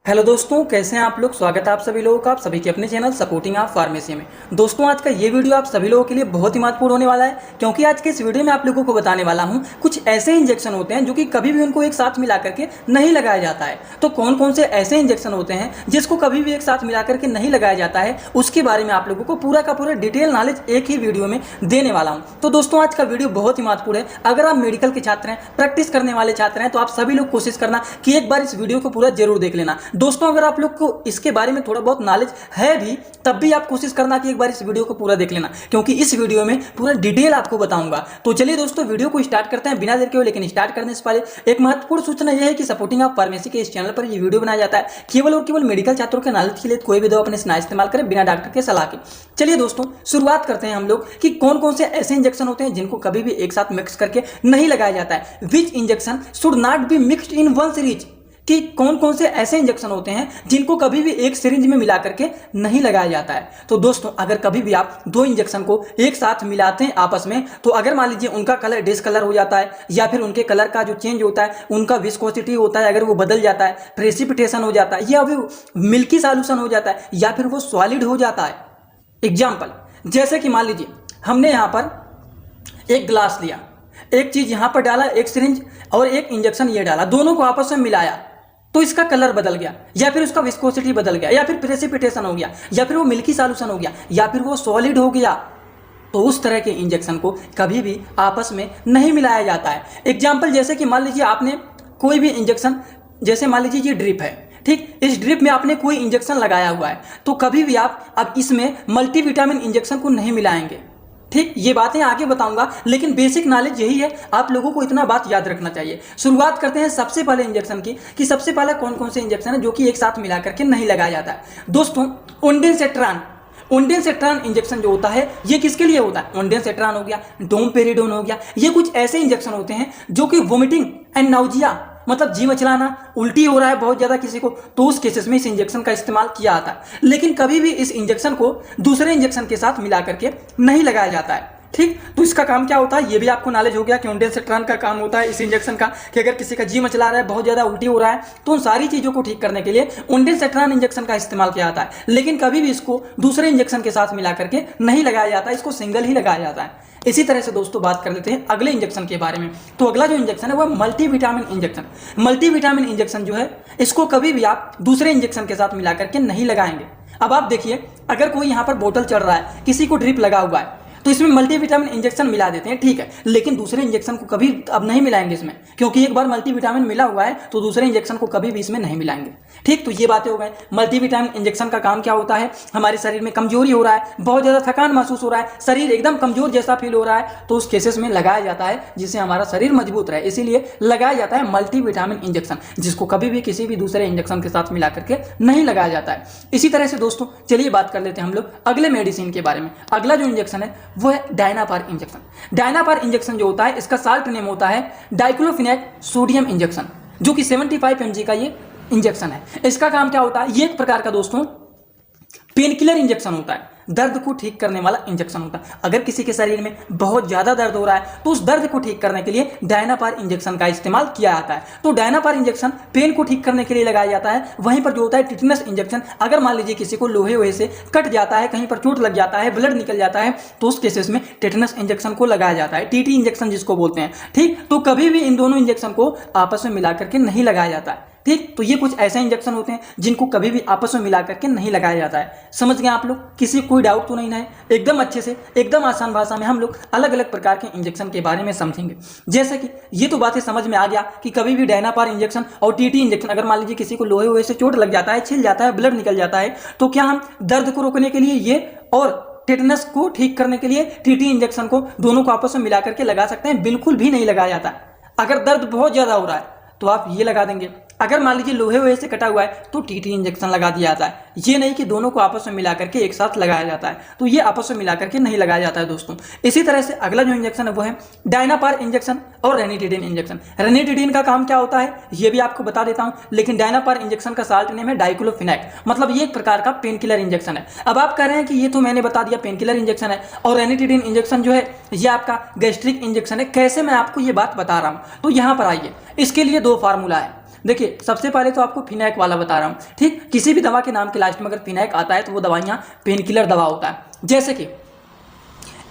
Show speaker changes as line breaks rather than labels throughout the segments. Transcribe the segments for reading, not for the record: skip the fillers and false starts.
Hello दोस्तों, कैसे हैं आप लोग। स्वागत है आप सभी लोगों का आप सभी के अपने चैनल सपोर्टिंग आप फार्मेसी में। दोस्तों, आज का ये वीडियो आप सभी लोगों के लिए बहुत ही महत्वपूर्ण होने वाला है, क्योंकि आज के इस वीडियो में आप लोगों को बताने वाला हूं कुछ ऐसे इंजेक्शन होते हैं जो कि कभी भी उनको एक साथ मिला करके नहीं लगाया जाता है। तो कौन कौन से ऐसे इंजेक्शन होते हैं जिसको कभी भी एक साथ मिला करके नहीं लगाया जाता है, उसके बारे में आप लोगों को पूरा का पूरा डिटेल नॉलेज एक ही वीडियो में देने वाला हूँ। तो दोस्तों, आज का वीडियो बहुत ही महत्वपूर्ण है। अगर आप मेडिकल के छात्र हैं, प्रैक्टिस करने वाले छात्र हैं, तो आप सभी लोग कोशिश करना कि एक बार इस वीडियो को पूरा जरूर देख लेना। दोस्तों, अगर आप लोग को इसके बारे में थोड़ा बहुत नॉलेज है भी, तब भी आप कोशिश करना कि एक बार इस वीडियो को पूरा देख लेना, क्योंकि इस वीडियो में पूरा डिटेल आपको बताऊंगा। तो चलिए दोस्तों, वीडियो को स्टार्ट करते हैं बिना देर के हुए। लेकिन स्टार्ट करने से पहले एक महत्वपूर्ण सूचना यह है कि सपोर्टिंग ऑफ फार्मेसी के इस चैनल पर यह वीडियो बनाया जाता है केवल और केवल मेडिकल छात्रों के नॉलेज के लिए। कोई भी दवा अपने से ना इस्तेमाल करें बिना डॉक्टर के सलाह के। चलिए दोस्तों, शुरुआत करते हैं हम लोग कि कौन कौन से ऐसे इंजेक्शन होते हैं जिनको कभी भी एक साथ मिक्स करके नहीं लगाया जाता है। Which injection should not be mixed in one series, कि कौन कौन से ऐसे इंजेक्शन होते हैं जिनको कभी भी एक सिरिंज में मिला करके नहीं लगाया जाता है। तो दोस्तों, अगर कभी भी आप दो इंजेक्शन को एक साथ मिलाते हैं आपस में, तो अगर मान लीजिए उनका कलर डिसकलर हो जाता है, या फिर उनके कलर का जो चेंज होता है, उनका विस्कोसिटी होता है, अगर वो बदल जाता है, प्रेसिपिटेशन हो जाता है, या वो मिल्की सॉल्यूशन हो जाता है, या फिर वो सॉलिड हो जाता है। एग्जाम्पल, जैसे कि मान लीजिए हमने यहाँ पर एक ग्लास लिया, एक चीज यहां पर डाला, एक सिरिंज और एक इंजेक्शन ये डाला, दोनों को आपस में मिलाया, तो इसका कलर बदल गया, या फिर उसका विस्कोसिटी बदल गया, या फिर प्रेसिपिटेशन हो गया, या फिर वो मिल्की सॉल्यूशन हो गया, या फिर वो सॉलिड हो गया। तो उस तरह के इंजेक्शन को कभी भी आपस में नहीं मिलाया जाता है। एग्जाम्पल, जैसे कि मान लीजिए आपने कोई भी इंजेक्शन, जैसे मान लीजिए ये ड्रिप है, ठीक, इस ड्रिप में आपने कोई इंजेक्शन लगाया हुआ है, तो कभी भी आप अब इसमें मल्टीविटामिन इंजेक्शन को नहीं मिलाएंगे। ठीक, ये बातें आगे बताऊंगा, लेकिन बेसिक नॉलेज यही है, आप लोगों को इतना बात याद रखना चाहिए। शुरुआत करते हैं सबसे पहले इंजेक्शन की, कि सबसे पहले कौन कौन से इंजेक्शन है जो कि एक साथ मिला करके नहीं लगाया जाता है। दोस्तों, ओंडेनसेट्रान इंजेक्शन जो होता है, ये किसके लिए होता है। ओंडेनसेट्रान हो गया, डोमपेरिडोन हो गया, ये कुछ ऐसे इंजेक्शन होते हैं जो कि वोमिटिंग एंड नाउजिया, मतलब जी मचलाना, उल्टी हो रहा है बहुत ज्यादा किसी को, तो उस केसेस में इस इंजेक्शन का इस्तेमाल किया जाता है। लेकिन कभी भी इस इंजेक्शन को दूसरे इंजेक्शन के साथ मिला करके नहीं लगाया जाता है। ठीक, तो इसका काम क्या होता है, ये भी आपको नॉलेज हो गया कि ओंडेनसेट्रान का काम होता है इस इंजेक्शन का, कि अगर किसी का जी मचला रहा है, बहुत ज्यादा उल्टी हो रहा है, तो उन सारी चीजों को ठीक करने के लिए ओंडेनसेट्रान इंजेक्शन का इस्तेमाल किया जाता है। लेकिन कभी भी इसको दूसरे इंजेक्शन के साथ मिला करके नहीं लगाया जाता, इसको सिंगल ही लगाया जाता है। इसी तरह से दोस्तों, बात कर लेते हैं अगले इंजेक्शन के बारे में। तो अगला जो इंजेक्शन है वह मल्टीविटामिन इंजेक्शन। मल्टीविटामिन इंजेक्शन जो है, इसको कभी भी आप दूसरे इंजेक्शन के साथ मिला करके नहीं लगाएंगे। अब आप देखिए, अगर कोई यहां पर बोतल चढ़ रहा है, किसी को ड्रिप लगा हुआ है, तो इसमें मल्टीविटामिन इंजेक्शन मिला देते हैं, ठीक है, लेकिन दूसरे इंजेक्शन को कभी अब नहीं मिलाएंगे इसमें, क्योंकि एक बार मल्टीविटामिन मिला हुआ है तो दूसरे इंजेक्शन को कभी भी इसमें नहीं मिलाएंगे। ठीक, तो ये बातें हो गई। मल्टीविटामिन इंजेक्शन का काम क्या होता है, हमारे शरीर में कमजोरी हो रहा है, बहुत ज्यादा थकान महसूस हो रहा है, शरीर एकदम कमजोर जैसा फील हो रहा है, तो उस केसेस में लगाया जाता है, जिससे हमारा शरीर मजबूत रहे, इसीलिए लगाया जाता है मल्टीविटामिन इंजेक्शन, जिसको कभी भी किसी भी दूसरे इंजेक्शन के साथ मिला करके नहीं लगाया जाता है। इसी तरह से दोस्तों, चलिए बात कर लेते हैं हम लोग अगले मेडिसिन के बारे में। अगला जो इंजेक्शन है वो है डायनापार इंजेक्शन। डायनापार इंजेक्शन जो होता है, इसका शार्ट नेम होता है डाइक्लोफिनेक सोडियम इंजेक्शन, जो कि 75 mg का ये इंजेक्शन है। इसका काम क्या होता है, ये एक प्रकार का दोस्तों पेन किलर इंजेक्शन होता है, दर्द को ठीक करने वाला इंजेक्शन होता है। अगर किसी के शरीर में बहुत ज्यादा दर्द हो रहा है, तो उस दर्द को ठीक करने के लिए डायनापार इंजेक्शन का इस्तेमाल किया जाता है। तो डायनापार इंजेक्शन पेन को ठीक करने के लिए लगाया जाता है। वहीं पर जो होता है टिटनस इंजेक्शन, अगर मान लीजिए किसी को लोहे वोहे से कट जाता है, कहीं पर चोट लग जाता है, ब्लड निकल जाता है, तो उस केसेस में टिटनस इंजेक्शन को लगाया जाता है, टीटी इंजेक्शन जिसको बोलते हैं। ठीक, तो कभी भी इन दोनों इंजेक्शन को आपस में मिला करके नहीं लगाया जाता है। ठीक, तो ये कुछ ऐसे इंजेक्शन होते हैं जिनको कभी भी आपस में मिला करके नहीं लगाया जाता है। समझ गए आप लोग, किसी कोई डाउट तो नहीं है। एकदम अच्छे से, एकदम आसान भाषा में हम लोग अलग अलग प्रकार के इंजेक्शन के बारे में समझेंगे। जैसे कि ये तो बातें समझ में आ गया कि कभी भी डायनापार इंजेक्शन और टीटी इंजेक्शन, अगर मान लीजिए किसी को लोहे वोहे से चोट लग जाता है, छिल जाता है, ब्लड निकल जाता है, तो क्या हम दर्द को रोकने के लिए ये और टेटनस को ठीक करने के लिए टीटी इंजेक्शन को दोनों को आपस में मिला करके लगा सकते हैं? बिल्कुल भी नहीं लगाया जाता। अगर दर्द बहुत ज्यादा हो रहा है तो आप ये लगा देंगे, अगर मान लीजिए लोहे वोहे से कटा हुआ है तो टीटी इंजेक्शन लगा दिया जाता है। ये नहीं कि दोनों को आपस में मिला करके एक साथ लगाया जाता है, तो ये आपस में मिला करके नहीं लगाया जाता है दोस्तों। इसी तरह से अगला जो इंजेक्शन है वो है डायनापार इंजेक्शन और रेनिटिडिन इंजेक्शन। रेनिटिडिन का काम क्या होता है ये भी आपको बता देता हूं, लेकिन डायनापार इंजेक्शन का शार्ट नेम है डाइक्लोफिनेक, मतलब ये एक प्रकार का पेन किलर इंजेक्शन है। अब आप कह रहे हैं कि ये तो मैंने बता दिया पेन किलर इंजेक्शन है, और रेनिटिडिन इंजेक्शन जो है ये आपका गैस्ट्रिक इंजेक्शन है। कैसे मैं आपको ये बात बता रहा हूं, तो यहां पर आइए, इसके लिए दो फार्मूला है। देखिए सबसे पहले तो आपको फिनाइक वाला बता रहा हूँ, ठीक। किसी भी दवा के नाम के लास्ट में अगर फिनाइक आता है तो वो दवाइयाँ पेन किलर दवा होता है। जैसे कि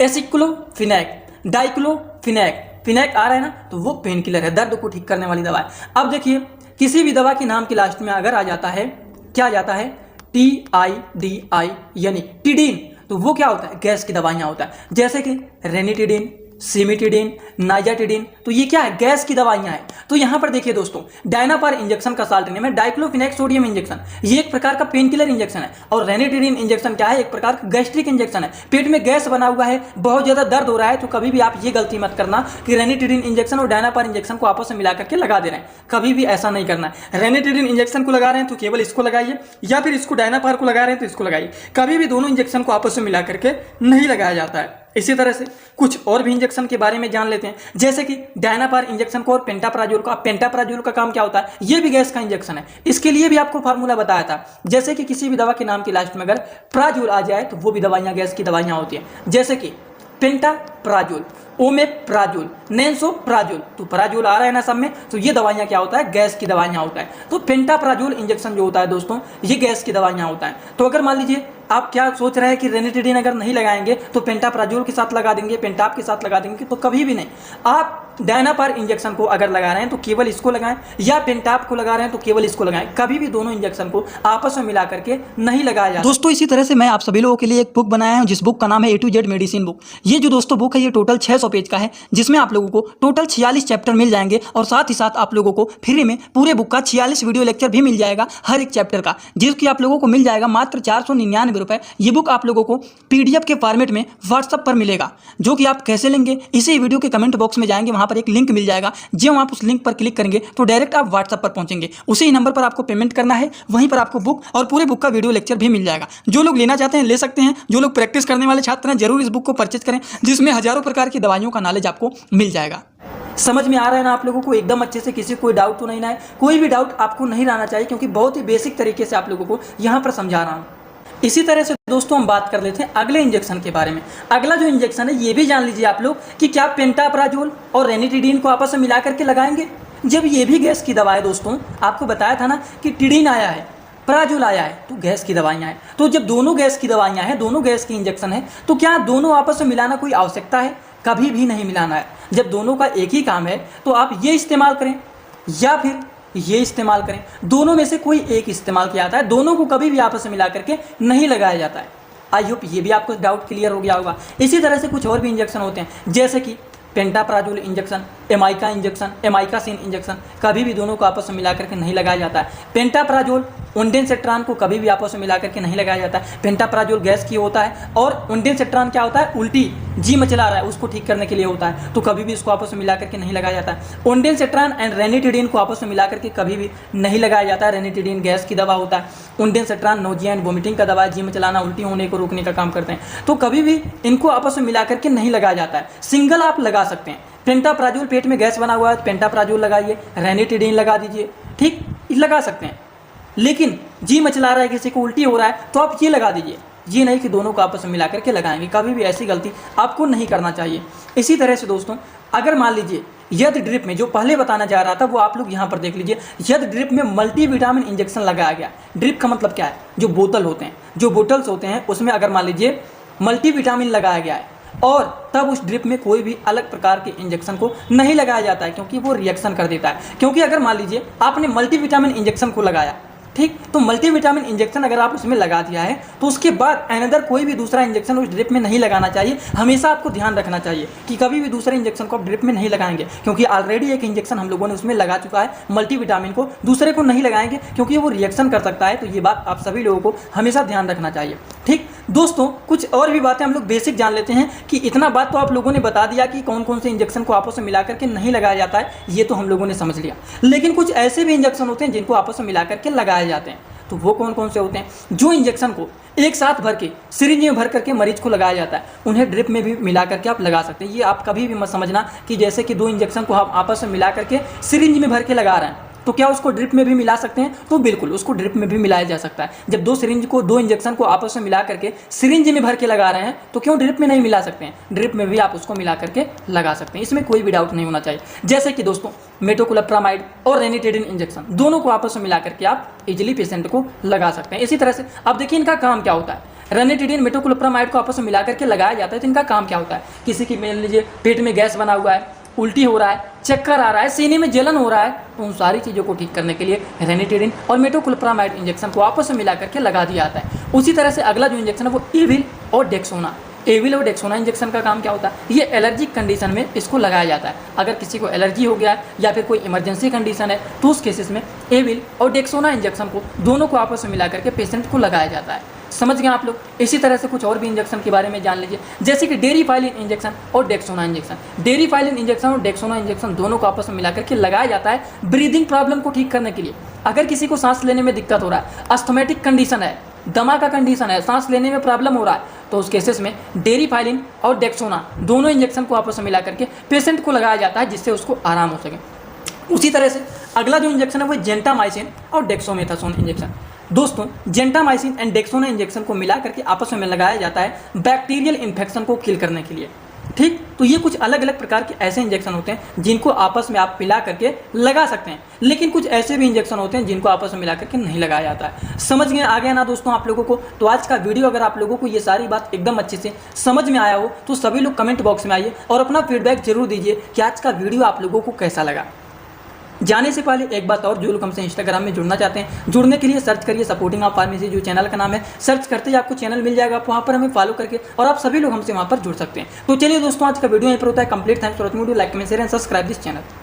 एसिक्लोफिनाक, डाइक्लोफिनाक, फिनाइक आ रहा है ना, तो वो पेन किलर है, दर्द को ठीक करने वाली दवा है। अब देखिए किसी भी दवा के नाम के लास्ट में अगर आ जाता है, क्या आ जाता है, TIDI यानी टिडीन, तो वो क्या होता है, गैस की दवाइयाँ होता है। जैसे कि रेनिटिडीन, सिमिटिडीन, नाइजाटिडीन, तो ये क्या है, गैस की दवाइयाँ हैं। तो यहाँ पर देखिए दोस्तों, डायनापार इंजेक्शन का साल्ट नेम है, डाइक्लोफिनाक सोडियम इंजेक्शन, ये एक प्रकार का पेन किलर इंजेक्शन है। और रेनिटिडीन इंजेक्शन क्या है, एक प्रकार का गैस्ट्रिक इंजेक्शन है। पेट में गैस बना हुआ है, बहुत ज़्यादा दर्द हो रहा है, तो कभी भी आप ये गलती मत करना कि रेनिटिडीन इंजेक्शन और डायनापार इंजेक्शन को आपस में मिला करके लगा दे रहे हैं, कभी भी ऐसा नहीं करना है। रेनिटिडीन इंजेक्शन को लगा रहे हैं तो केवल इसको लगाइए, या फिर इसको डायनापार को लगा रहे हैं तो इसको लगाइए, कभी भी दोनों इंजेक्शन को आपस में मिला करके नहीं लगाया जाता है। इसी तरह से कुछ और भी इंजेक्शन के बारे में जान लेते हैं, जैसे कि डायनापार इंजेक्शन को और पेंटाप्राजोल का। पेंटाप्राजोल का काम क्या होता है, ये भी गैस का इंजेक्शन है, इसके लिए भी आपको फार्मूला बताया था। जैसे कि किसी भी दवा के नाम के लास्ट में अगर प्राजोल आ जाए तो वो भी दवाइयाँ गैस की दवाइयाँ होती हैं। जैसे कि पेंटाप्राजोल, ओमेप्राजोल, नेंसोप्राजोल, तो प्राजोल आ रहा है ना सब में, तो ये दवाइयाँ क्या होता है, गैस की दवाइयाँ होता है। तो पेंटाप्राजोल इंजेक्शन जो होता है दोस्तों, ये गैस की दवाइयाँ होता है। तो अगर मान लीजिए आप क्या सोच रहे हैं कि रेनिटिडीन अगर नहीं लगाएंगे तो पेंटाप्राजोल के साथ लगा देंगे, पेंटाप के साथ लगा देंगे, तो कभी भी नहीं। आप डायनापार इंजेक्शन को अगर लगा रहे हैं तो केवल इसको लगाएं, या पेंटाप को लगा रहे हैं तो केवल इसको लगाएं, कभी भी दोनों इंजेक्शन को आपस में मिला करके नहीं लगाया जाता। दोस्तों इसी तरह से मैं आप सभी लोगों के लिए एक बुक बनाया हूं, जिस बुक का नाम है A to Z medicine book. ये जो दोस्तों बुक है, ये टोटल 600 पेज का है, जिसमें आप लोगों को टोटल 46 चैप्टर मिल जाएंगे, और साथ ही साथ आप लोगों को फ्री में पूरे बुक का 46 वीडियो लेक्चर भी मिल जाएगा हर एक चैप्टर का, जिसकी आप लोगों को मिल जाएगा मात्र 499 रुपये। ये बुक आप लोगों को PDF के फॉर्मेट में व्हाट्सएप पर मिलेगा, जो कि आप कैसे लेंगे, इसी वीडियो के कमेंट बॉक्स में जाएंगे, वहां पर एक लिंक मिल जाएगा। जब आप उस लिंक पर क्लिक करेंगे तो डायरेक्ट आप व्हाट्सएप पर पहुंचेंगे, उसी नंबर पर आपको पेमेंट करना है, वहीं पर आपको बुक और पूरे बुक का वीडियो लेक्चर भी मिल जाएगा। जो लोग लेना चाहते हैं ले सकते हैं, जो लोग प्रैक्टिस करने वाले छात्र हैं जरूर इस बुक को परचेज करें, जिसमें हजारों प्रकार की दवाइयों का नॉलेज आपको मिल जाएगा। समझ में आ रहा है ना आप लोगों को एकदम अच्छे से, किसी कोई डाउट तो नहीं ना है, कोई भी डाउट आपको नहीं रहना चाहिए, क्योंकि बहुत ही बेसिक तरीके से आप लोगों को यहाँ पर समझा रहा हूँ। इसी तरह से दोस्तों हम बात कर लेते हैं अगले इंजेक्शन के बारे में। अगला जो इंजेक्शन है ये भी जान लीजिए आप लोग कि क्या पेंटाप्राजोल और रेनिटिडीन को आपस में मिला करके लगाएंगे, जब ये भी गैस की दवा है। दोस्तों आपको बताया था ना कि टिडीन आया है, प्राजोल आया है, तो गैस की दवाइयाँ हैं। तो जब दोनों गैस की दवाइयाँ हैं, दोनों गैस की इंजेक्शन है, तो क्या दोनों आपस में मिलाना कोई आवश्यकता है, कभी भी नहीं मिलाना है। जब दोनों का एक ही काम है तो आप ये इस्तेमाल करें या फिर ये इस्तेमाल करें, दोनों में से कोई एक इस्तेमाल किया जाता है, दोनों को कभी भी आपस में मिला करके नहीं लगाया जाता है। आई होप ये भी आपको डाउट क्लियर हो गया होगा। इसी तरह से कुछ और भी इंजेक्शन होते हैं, जैसे कि पेंटाप्राजोल इंजेक्शन, एमाइका इंजेक्शन, एमाइकासिन इंजेक्शन, कभी भी दोनों को आपस में मिला करके नहीं लगाया जाता है। पेंटाप्राजोल ओंडेनसेट्रान को कभी भी आपस में मिला करके नहीं लगाया जाता है। पेंटाप्राजोल गैस की होता है, और ओंडेनसेट्रान क्या होता है, उल्टी जी मचला रहा है उसको ठीक करने के लिए होता है, तो कभी भी इसको आपस में मिला करके नहीं लगाया जाता है। ओंडेनसेट्रान एंड रेनिटिडीन को आपस में मिला करके कभी भी नहीं लगाया जाता है। रेनिटिडीन गैस की दवा होता है, ओंडेनसेट्रान नोजिया एंड वोमिटिंग का दवा, जी मचलाना उल्टी होने को रोकने का काम करते हैं, तो कभी भी इनको आपस में मिला करके नहीं लगाया जाता है। सिंगल आप लगा सकते हैं। पेंटाप्राजोल पेट में गैस बना हुआ है, पेंटाप्राजोल लगाइए, रेनिटिडीन लगा दीजिए, ठीक लगा सकते हैं। लेकिन जी मचला रहा है, किसी को उल्टी हो रहा है, तो आप ये लगा दीजिए, ये नहीं कि दोनों को आपस में मिला करके लगाएंगे, कभी भी ऐसी गलती आपको नहीं करना चाहिए। इसी तरह से दोस्तों अगर मान लीजिए यदि ड्रिप में, जो पहले बताना चाह रहा था वो आप लोग यहाँ पर देख लीजिए, यदि ड्रिप में मल्टीविटामिन इंजेक्शन लगाया गया। ड्रिप का मतलब क्या है, जो बोतल होते हैं, जो बोतल्स होते हैं उसमें अगर मान लीजिए मल्टीविटामिन लगाया गया है, और तब उस ड्रिप में कोई भी अलग प्रकार के इंजेक्शन को नहीं लगाया जाता है, क्योंकि वो रिएक्शन कर देता है। क्योंकि अगर मान लीजिए आपने मल्टीविटामिन इंजेक्शन को लगाया, ठीक, तो मल्टीविटामिन इंजेक्शन अगर आप उसमें लगा दिया है तो उसके बाद अनदर कोई भी दूसरा इंजेक्शन उस ड्रिप में नहीं लगाना चाहिए। हमेशा आपको ध्यान रखना चाहिए कि कभी भी दूसरे इंजेक्शन को आप ड्रिप में नहीं लगाएंगे, क्योंकि ऑलरेडी एक इंजेक्शन हम लोगों ने उसमें लगा चुका है मल्टीविटामिन को, दूसरे को नहीं लगाएंगे क्योंकि वो रिएक्शन कर सकता है। तो ये बात आप सभी लोगों को हमेशा ध्यान रखना चाहिए। ठीक दोस्तों, कुछ और भी बातें हम लोग बेसिक जान लेते हैं कि इतना बात तो आप लोगों ने बता दिया कि कौन कौन से इंजेक्शन को आपस में मिला करके नहीं लगाया जाता है, ये तो हम लोगों ने समझ लिया। लेकिन कुछ ऐसे भी इंजेक्शन होते हैं जिनको आपस में मिला करके लगाए जाते हैं। तो वो कौन कौन से होते हैं? जो इंजेक्शन को एक साथ भर के सिरिंज में भर करके मरीज को लगाया जाता है, उन्हें ड्रिप में भी मिला करके आप लगा सकते हैं। ये आप कभी भी मत समझना कि जैसे कि दो इंजेक्शन को आप आपस में मिला करके सिरिंज में भर के लगा रहे हैं, तो क्या उसको ड्रिप में भी मिला सकते हैं? तो बिल्कुल उसको ड्रिप में भी मिलाया जा सकता है। जब दो इंजेक्शन को आपस में मिला करके सिरिंज में भर के लगा रहे हैं तो क्यों ड्रिप में नहीं मिला सकते हैं? ड्रिप में भी आप उसको मिला करके लगा सकते हैं, इसमें कोई भी डाउट नहीं होना चाहिए। जैसे कि दोस्तों मेटोक्लोप्रामाइड और रेनिटेडिन इंजेक्शन दोनों को आपस में मिला करके आप इजीली पेशेंट को लगा सकते हैं। इसी तरह से अब देखिए इनका काम क्या होता है। रेनिटेडिन मेटोक्लोप्रामाइड को आपस में मिला करके लगाया जाता है तो इनका काम क्या होता है? किसी की मान लीजिए पेट में गैस बना हुआ है, उल्टी हो रहा है, चक्कर आ रहा है, सीने में जलन हो रहा है, तो उन सारी चीज़ों को ठीक करने के लिए रेनिटेडिन और मेटोक्लोप्रामाइड इंजेक्शन को आपस में मिला करके लगा दिया जाता है। उसी तरह से अगला जो इंजेक्शन है वो एविल और डेक्सोना। एविल और डेक्सोना इंजेक्शन का काम क्या होता है? ये एलर्जिक कंडीशन में इसको लगाया जाता है। अगर किसी को एलर्जी हो गया है या फिर कोई इमरजेंसी कंडीशन है तो उस केसेस में एविल और डेक्सोना इंजेक्शन को दोनों को आपस में मिला करके पेशेंट को लगाया जाता है। समझ गए आप लोग? इसी तरह से कुछ और भी इंजेक्शन के बारे में जान लीजिए, जैसे कि डेरिफाइलिन इंजेक्शन और डेक्सोना इंजेक्शन। डेरिफाइलिन इंजेक्शन और डेक्सोना इंजेक्शन दोनों को आपस में मिला करके लगाया जाता है ब्रीदिंग प्रॉब्लम को ठीक करने के लिए। अगर किसी को सांस लेने में दिक्कत हो रहा है, अस्थमेटिक कंडीशन है, दमा का कंडीशन है, सांस लेने में प्रॉब्लम हो रहा है, तो उस केसेस में डेरिफाइलिन और डेक्सोना दोनों इंजेक्शन को आपस में मिला करके पेशेंट को लगाया जाता है जिससे उसको आराम हो सके। उसी तरह से अगला जो इंजेक्शन है वो जेंटामाइसिन और डेक्सोमेथासोन इंजेक्शन। दोस्तों जेंटामाइसिन एंड डेक्सोना इंजेक्शन को मिला करके आपस में लगाया जाता है बैक्टीरियल इन्फेक्शन को किल करने के लिए। ठीक, तो ये कुछ अलग अलग प्रकार के ऐसे इंजेक्शन होते हैं जिनको आपस में आप मिला करके लगा सकते हैं, लेकिन कुछ ऐसे भी इंजेक्शन होते हैं जिनको आपस में मिला करके नहीं लगाया जाता है। समझ में आ गया ना दोस्तों आप लोगों को? तो आज का वीडियो अगर आप लोगों को ये सारी बात एकदम अच्छे से समझ में आया हो तो सभी लोग कमेंट बॉक्स में आइए और अपना फीडबैक जरूर दीजिए कि आज का वीडियो आप लोगों को कैसा लगा। जाने से पहले एक बात और, जो लोग हमसे इंस्टाग्राम में जुड़ना चाहते हैं, जुड़ने के लिए सर्च करिए सपोर्टिंग ऑफ फार्मेसी, जो चैनल का नाम है। सर्च करते ही आपको चैनल मिल जाएगा, आप वहाँ पर हमें फॉलो करके और आप सभी लोग हमसे वहाँ पर जुड़ सकते हैं। तो चलिए दोस्तों आज का वीडियो यहीं पर होता है complete. Thanks for watching video, like comment share and subscribe this channel.